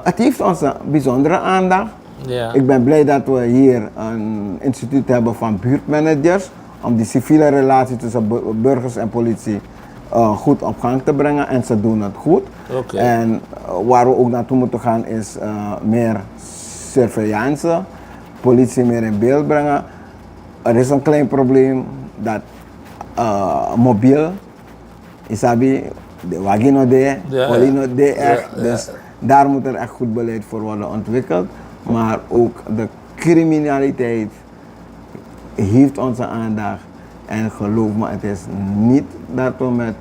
het heeft ons een bijzondere aandacht. Ja. Ik ben blij dat we hier een instituut hebben van buurtmanagers om die civiele relatie tussen burgers en politie goed op gang te brengen. En ze doen het goed. Okay. En waar we ook naartoe moeten gaan is meer surveillance, politie meer in beeld brengen. Er is een klein probleem dat mobiel, isabi, de wagino de, polino de echt. Dus daar moet er echt goed beleid voor worden ontwikkeld. Maar ook de criminaliteit heeft onze aandacht. En geloof me, het is niet dat we met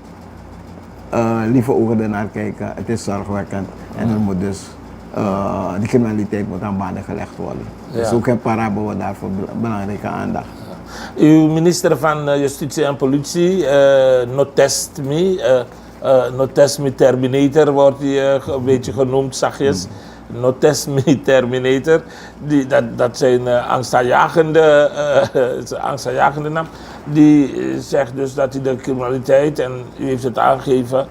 lieve ogen ernaar kijken. Het is zorgwekkend. En er moet dus, die criminaliteit moet aan banden gelegd worden. Ja. Dus ook in Para hebben we daarvoor belangrijke aandacht. Ja. Uw minister van Justitie en Politie, Notest me Terminator wordt hij een beetje genoemd, zachtjes. Notest me Terminator, dat zijn angstaanjagende naam. Die zegt dus dat hij de criminaliteit, en u heeft het aangegeven,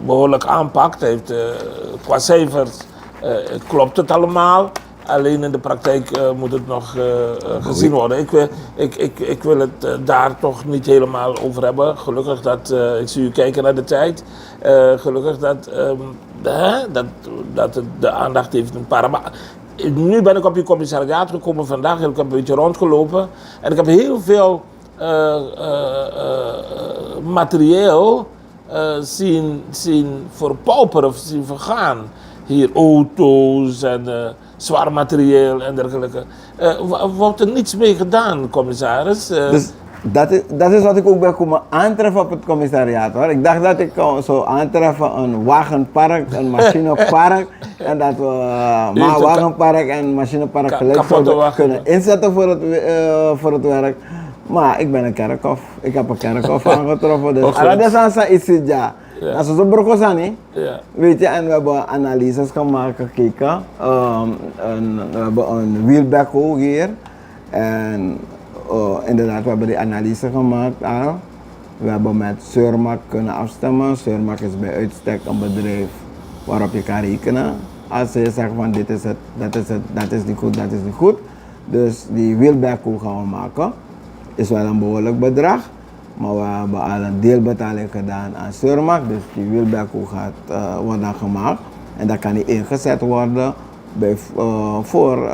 behoorlijk aanpakt. Hij heeft, qua cijfers klopt het allemaal, alleen in de praktijk moet het nog gezien worden. Ik wil het daar toch niet helemaal over hebben. Gelukkig dat, ik zie u kijken naar de tijd, gelukkig dat het de aandacht heeft in Para. Maar nu ben ik op uw commissariaat gekomen vandaag, ik heb een beetje rondgelopen en ik heb heel veel materieel zien verpauperen of zien vergaan. Hier auto's en zwaar materieel en dergelijke. Wordt er niets mee gedaan, commissaris? Dus dat is wat ik ook ben komen aantreffen op het commissariaat, hoor. Ik dacht dat ik zou aantreffen een wagenpark, een machinepark. En dat we wagenpark en machinepark gelijk zouden kunnen inzetten voor het werk. Maar ik ben een kerkhof. Ik heb een kerkhof aangetroffen. Dus dat is iets, ja. Als we zo brokken zijn, weet je, en we hebben analyses gemaakt, gekeken. We hebben een wheelbackhoe hier. En inderdaad, we hebben die analyse gemaakt al. We hebben met Surmac kunnen afstemmen. Surmac is bij uitstek een bedrijf waarop je kan rekenen. Als ze zeggen van dit is het, dat is niet goed, dat is niet goed. Dus die wheelbackhoe gaan we maken. Is wel een behoorlijk bedrag. Maar we hebben al een deelbetaling gedaan aan Surmac. Dus die wheelbackhoe gaat worden gemaakt. En dat kan niet ingezet worden voor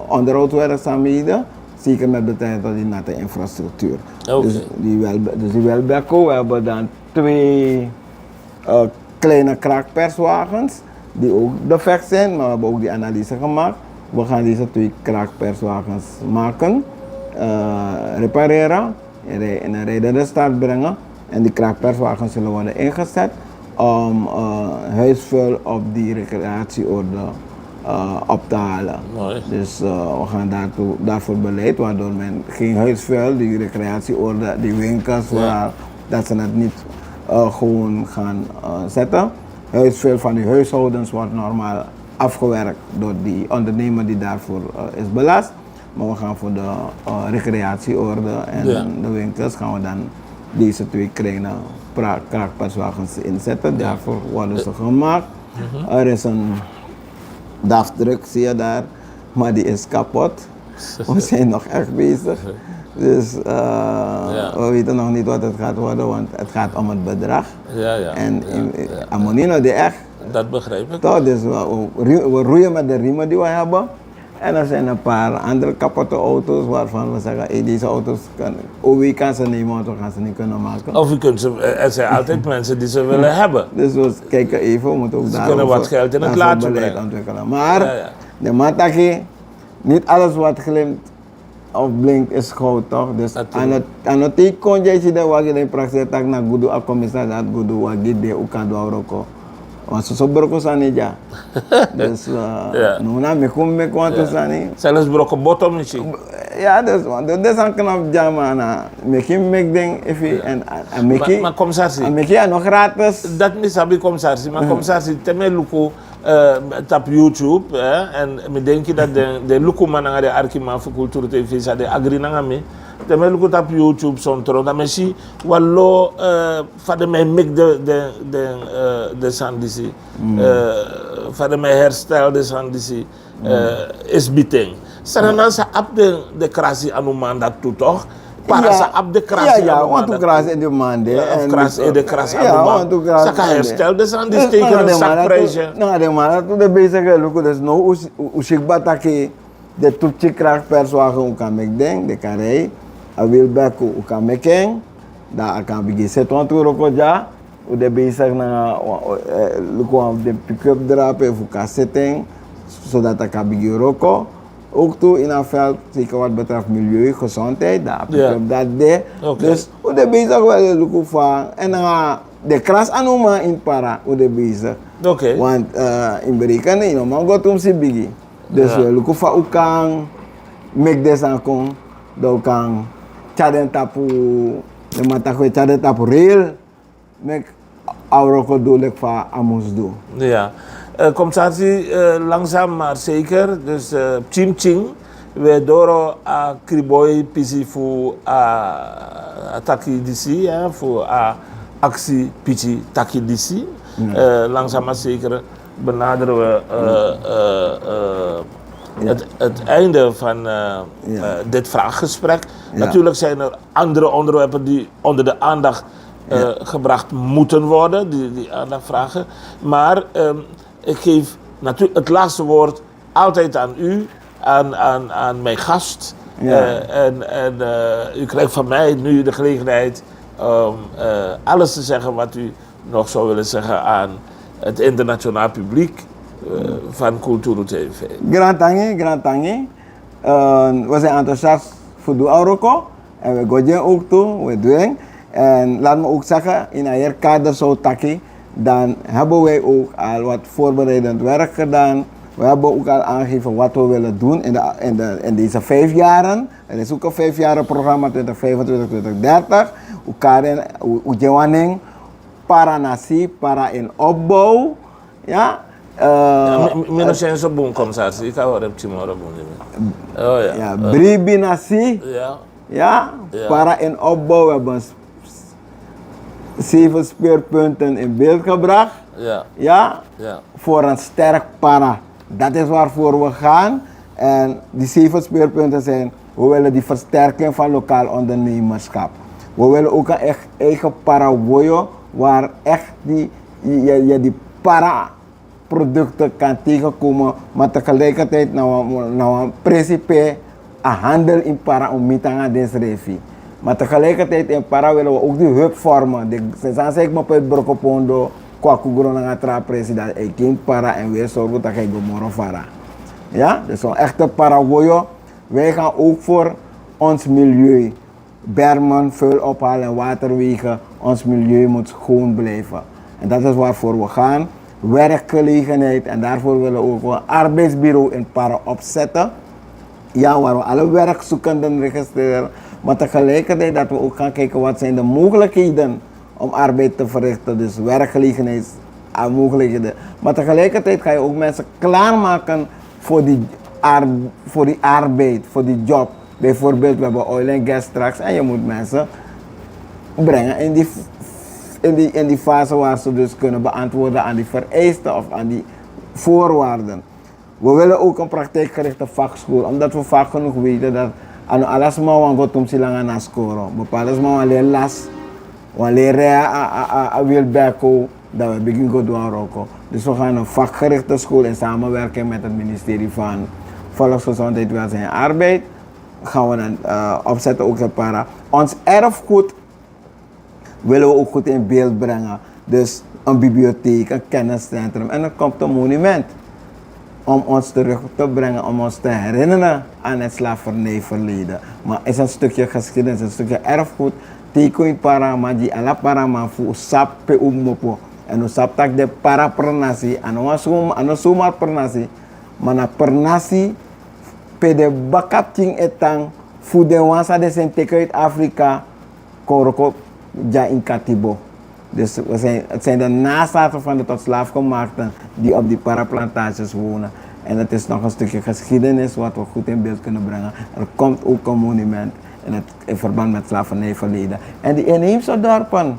onderhoudswerkzaamheden. Zeker met betrekking tot die natte infrastructuur. Oké. Dus die Welbeco, we hebben dan 2 kleine kraakperswagens die ook defect zijn, maar we hebben ook die analyse gemaakt. We gaan deze 2 kraakperswagens maken, repareren en een rijdende start brengen. En die kraakperswagens zullen worden ingezet om huisvuil op die recreatieorde op te halen. Mooi. Dus we gaan daarvoor beleid, waardoor men geen huisvuil, die recreatieorde, die winkels, dat ze het niet gewoon gaan zetten. Huisvuil van die huishoudens wordt normaal afgewerkt door die ondernemer die daarvoor is belast. Maar we gaan voor de recreatieorde en de winkels gaan we dan deze 2 kleine kraakpaswagens inzetten. Daarvoor worden ze gemaakt. Er is een DAF-druk, zie je daar, maar die is kapot. We zijn nog echt bezig. Dus we weten nog niet wat het gaat worden, want het gaat om het bedrag. En Amonino de echt. Dat begrijp ik. Toch, dus we roeien met de riemen die we hebben. En er zijn een paar andere kapotte auto's waarvan we zeggen, hey, deze auto's OW kan ze nemen, want we gaan ze niet kunnen maken. Of je kunt er zijn altijd mensen die ze willen hebben. Dus we kijken even, we moeten ook ze kunnen wat geld in het laadje brengen. Ontwikkelen. Maar de mataki, niet alles wat glimt of blinkt is goud, toch? Dus aan het tijd kon je zien dat we in praktijk tak na gudu a commissaris dat gudu wagi de ukadwa roko. Want zo broko sani ja. Dus nuna me kom me kwanto sani. Zelfs broko bottom misschien. Ja, dus dat is knap jama na. Me kim mek ding efi en meki. Maar commissaris. Meki nog gratis. Dat misabi commissaris, maar commissaris teme luko tap YouTube en me denk je dat de luko mananga de arkima voor cultuur TV sa de agri nanga me. Teme luko tap YouTube sontro da mesi wallo fade me mek de sandisi. Fade me herstel de sandisi is biting. Sarana sa ap de krasi anu mandat tu toch? Para sa ap de krasi want to krasi in de mande. Krasi de krasi anu mandat. Sa ka herstel de sandisi teken een zakprijsje. Nou, de man dat de bezig luko dus no usikbata ke de tutsi krak perswagen kan mek ding de karei. A wil beko kan mekeng. Da akan bigi seton tu roko ja. U de bezig na luko de pick-up drapen of kassetting zodat ik kan bigi roko. Ook toe in een veld, zeker wat betreft milieu, gezondheid, dat de. Dus we zijn bezig met de van en de kras anoma in para, we zijn bezig. Want in berekenen, in een gaat om zich bigi. Dus we lukken van ook kan make des aankom, dat kan chaden tapu, de matakwe chaden tapu rail, make auroko doelek van amus do. Ja. Commissaris, langzaam maar zeker, dus Chim Ching, we doro a kriboy pisi voor taki disi, voor actie pisi taki disi. Langzaam maar zeker benaderen we het einde van dit vraaggesprek. Natuurlijk zijn er andere onderwerpen die onder de aandacht gebracht moeten worden, die aandacht vragen. Maar ik geef natuurlijk het laatste woord altijd aan u, aan mijn gast. U krijgt van mij nu de gelegenheid om alles te zeggen wat u nog zou willen zeggen aan het internationaal publiek van Kulturo TV. Grand tangi. We zijn enthousiast voor de Auroko en we gaan ook toe, we doen. En laat me ook zeggen, in een kader zo taki. Dan hebben wij ook al wat voorbereidend werk gedaan. We hebben ook al aangegeven wat we willen doen in deze 5 jaren. Er is ook een 5-jarig programma 2025, 2030. Karen, Ujewaning, para nasi, para in opbouw. Ja. Mijn zijn zo boem, commissaris. Ik ga wel Timor boem. Oh ja. Ja, bribi nasi. Ja. Para in opbouw. We hebben 7 speerpunten in beeld gebracht. Ja. Voor een sterk para. Dat is waarvoor we gaan. En die 7 speerpunten zijn, we willen die versterking van lokaal ondernemerschap. We willen ook een echt eigen para woyo, waar echt die para producten kan tegenkomen, maar tegelijkertijd nou een principe een handel in para om mitanga des refi. Maar tegelijkertijd in para willen we ook die hub vormen. Ze zijn zeker maar bij het Brokopondo, qua Kugrona tra president, ik in para en weer zorgen dat ik morgen vara. Ja, dus een echte paragoyo. Wij gaan ook voor ons milieu. Bermen, vuil ophalen en waterwegen. Ons milieu moet schoon blijven. En dat is waarvoor we gaan. Werkgelegenheid en daarvoor willen we ook een arbeidsbureau in Para opzetten. Ja, waar we alle werkzoekenden registreren. Maar tegelijkertijd dat we ook gaan kijken wat zijn de mogelijkheden om arbeid te verrichten. Dus werkgelegenheidsmogelijkheden. Maar tegelijkertijd ga je ook mensen klaarmaken voor die arbeid, voor die job. Bijvoorbeeld, we hebben oil en gas straks en je moet mensen brengen in die fase waar ze dus kunnen beantwoorden aan die vereisten of aan die voorwaarden. We willen ook een praktijkgerichte vakschool, omdat we vaak genoeg weten dat alles maar wat om te lang aan scoren. Bepaalde maar alleen las, leren wilbeko, dat we beginnen te doen. Dus we gaan een vakgerichte school in samenwerking met het ministerie van Volksgezondheid, Welzijn en Arbeid. Gaan we dan opzetten ook in Para. Ons erfgoed willen we ook goed in beeld brengen. Dus een bibliotheek, een kenniscentrum en dan komt een monument. Om ons terug te brengen, om ons te herinneren aan het slavernijverleden. Maar het is een stukje geschiedenis, een stukje erfgoed. Teken para, maar die alla para man voor sap pe mopo. En we sap tak de para pernasi, en zomaar pernasi. Maar na pernasi, pe de bakap ting etang, voor de wansa de zijn teken uit Afrika, koroko ja in Katibo. Dus het zijn de nazaten van de tot slaafgemaakten die op die paraplantages wonen. En het is nog een stukje geschiedenis wat we goed in beeld kunnen brengen. Er komt ook een monument in verband met slavernijverleden. En die inheemse dorpen,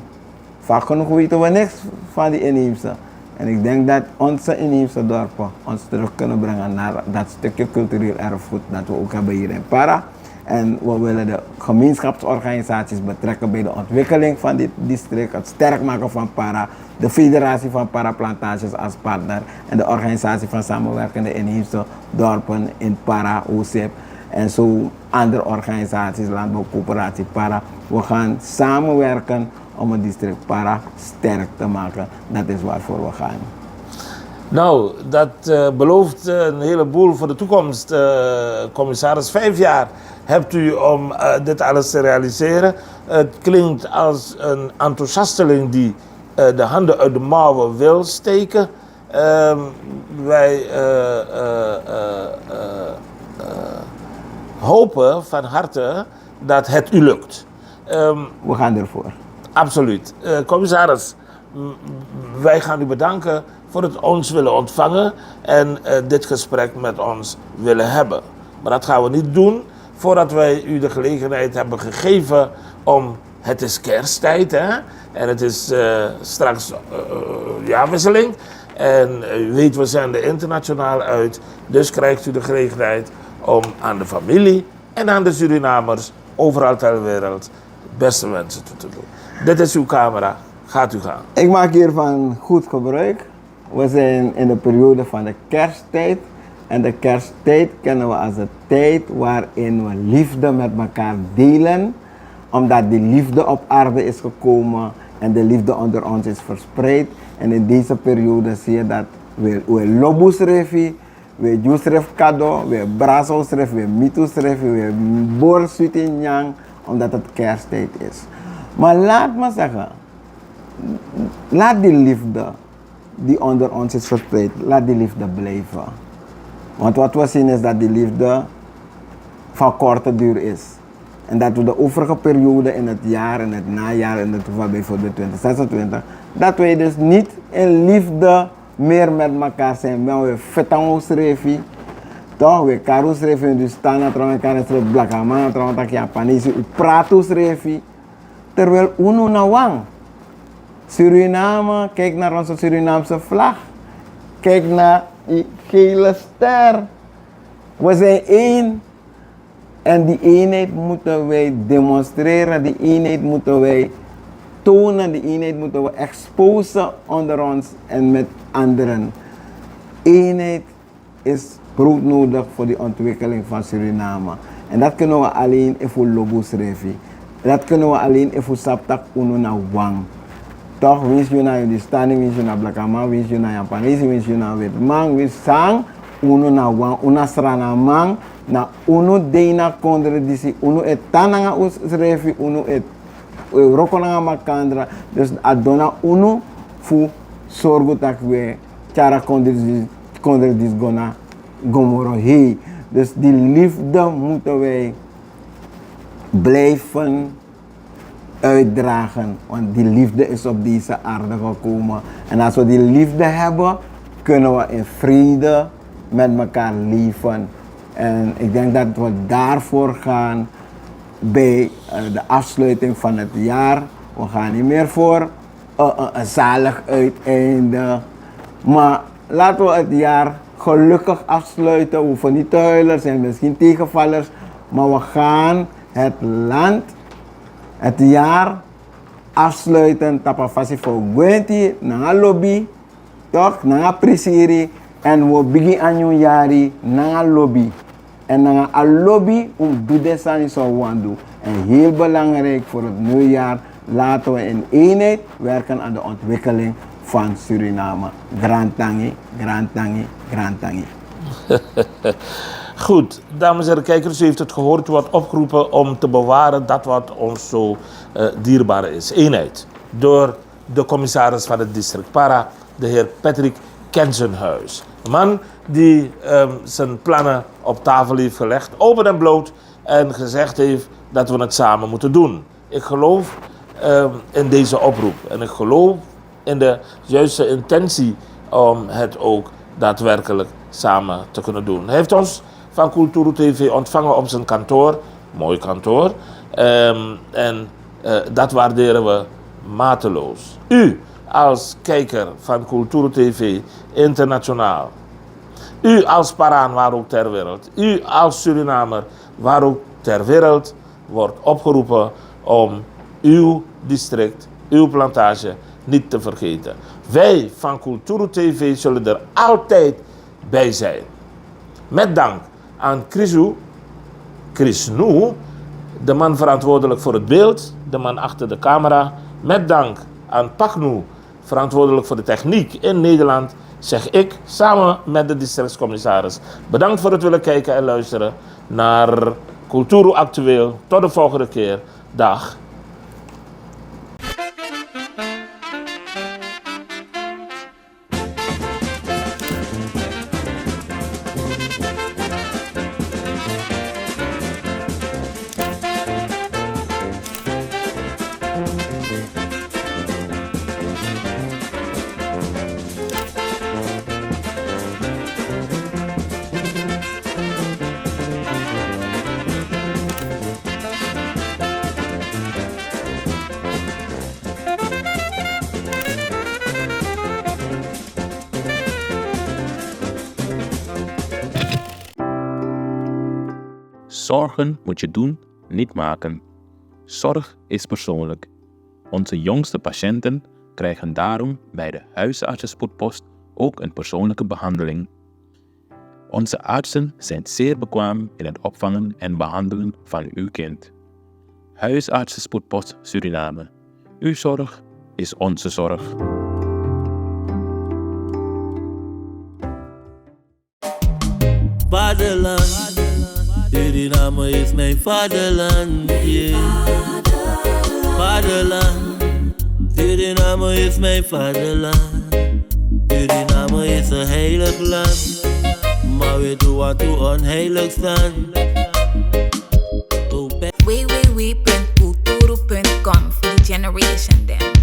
vaak genoeg weten we niks van die inheemse. En ik denk dat onze inheemse dorpen ons terug kunnen brengen naar dat stukje cultureel erfgoed dat we ook hebben hier in Para. En we willen de gemeenschapsorganisaties betrekken bij de ontwikkeling van dit district, het sterk maken van Para, de federatie van Paraplantages als partner en de organisatie van samenwerkende inheemse dorpen in Para, OSIP en zo andere organisaties, landbouwcoöperatie Para. We gaan samenwerken om het district Para sterk te maken. Dat is waarvoor we gaan. Nou, dat belooft een heleboel voor de toekomst, commissaris. 5 jaar hebt u om dit alles te realiseren. Het klinkt als een enthousiasteling die de handen uit de mouwen wil steken. Wij hopen van harte dat het u lukt. We gaan ervoor. Absoluut. Commissaris, wij gaan u bedanken voor het ons willen ontvangen en dit gesprek met ons willen hebben. Maar dat gaan we niet doen voordat wij u de gelegenheid hebben gegeven om, het is kersttijd hè, en het is straks jaarwisseling. En u weet, we zenden internationaal uit, dus krijgt u de gelegenheid om aan de familie en aan de Surinamers overal ter wereld het beste wensen toe te doen. Dit is uw camera, gaat u gaan. Ik maak hiervan goed gebruik. We zijn in de periode van de kersttijd. En de kersttijd kennen we als een tijd waarin we liefde met elkaar delen. Omdat die liefde op aarde is gekomen en de liefde onder ons is verspreid. En in deze periode zie je dat we lobus refi, we jusref kado, we brazos ref, we mitus ref, we borsutinjang, omdat het kersttijd is. Maar laat me zeggen, laat die liefde die onder ons is verspreid, laat die liefde blijven. Want wat we zien is dat die liefde van korte duur is. En dat we de overige periode in het jaar, in het najaar, in het geval bijvoorbeeld 2026, dat wij dus niet in liefde meer met elkaar zijn. Maar we vetangos refi, toch? We karus refi, dus staan na trouwens elkaar is blakama, trouwens dat Japanese, u pratus refi. Terwijl uno na wang. Suriname, kijk naar onze Surinaamse vlag. Kijk naar die gele ster. We zijn één. En die eenheid moeten wij demonstreren. Die eenheid moeten wij tonen. Die eenheid moeten we exposen onder ons en met anderen. eenheid is broodnodig voor de ontwikkeling van Suriname. En dat kunnen we alleen even lobos revi. Dat kunnen we alleen even saptak uno na wang. Toch wins je naar de standing, wins je naar Blakama, wins je naar Japanese, wins je naar Witman, wins sang uno na wang, una strana mang, na uno deina kondre disi, uno et tananga us revi, uno et rokonanga makandra. Dus adona uno fu sorgo tak we chara kondre dis gona gomoro hei. Dus die liefde moeten wij blijven uitdragen. Want die liefde is op deze aarde gekomen. En als we die liefde hebben, kunnen we in vrede met elkaar leven. En ik denk dat we daarvoor gaan bij de afsluiting van het jaar. We gaan niet meer voor een zalig uiteinde. Maar laten we het jaar gelukkig afsluiten. We hoeven niet te huilen, er zijn misschien tegenvallers. Maar we gaan het land, het jaar afsluiten. Tapafasi voor Gwenti, na lobby, toch? Na prisiri. En we beginnen aan een jari na lobby. En na een lobby doen desani zo wandu. En heel belangrijk voor het nieuwjaar, laten we in eenheid werken aan de ontwikkeling van Suriname. Grand tangi, grand tangi, grand tangi. Goed, dames en heren kijkers, u heeft het gehoord. U wordt opgeroepen om te bewaren dat wat ons zo dierbaar is. Eenheid. Door de commissaris van het district Para, de heer Patrick Kenzenhuis. Een man die zijn plannen op tafel heeft gelegd, open en bloot, en gezegd heeft dat we het samen moeten doen. Ik geloof in deze oproep en ik geloof in de juiste intentie om het ook daadwerkelijk samen te kunnen doen. Hij heeft ons van Kulturu TV ontvangen op zijn kantoor, mooi kantoor, en dat waarderen we mateloos. U als kijker van Kulturu TV internationaal, u als Paraan waar ook ter wereld, u als Surinamer waar ook ter wereld, wordt opgeroepen om uw district, uw plantage niet te vergeten. Wij van Kulturu TV zullen er altijd bij zijn. Met dank aan Krisnu, de man verantwoordelijk voor het beeld, de man achter de camera. Met dank aan Paknu, verantwoordelijk voor de techniek in Nederland, zeg ik samen met de districtscommissaris bedankt voor het willen kijken en luisteren naar Kulturu Actueel. Tot de volgende keer. Dag. Zorgen moet je doen, niet maken. Zorg is persoonlijk. Onze jongste patiënten krijgen daarom bij de huisartsenspoedpost ook een persoonlijke behandeling. Onze artsen zijn zeer bekwaam in het opvangen en behandelen van uw kind. Huisartsenspoedpost Suriname. Uw zorg is onze zorg. Vaderland, Suriname is mijn vaderland, yeah. Vaderland, Suriname is mijn vaderland. Suriname is een heilig land, maar we doen wat we onheilig staan. www.kulturu.com for the generation them.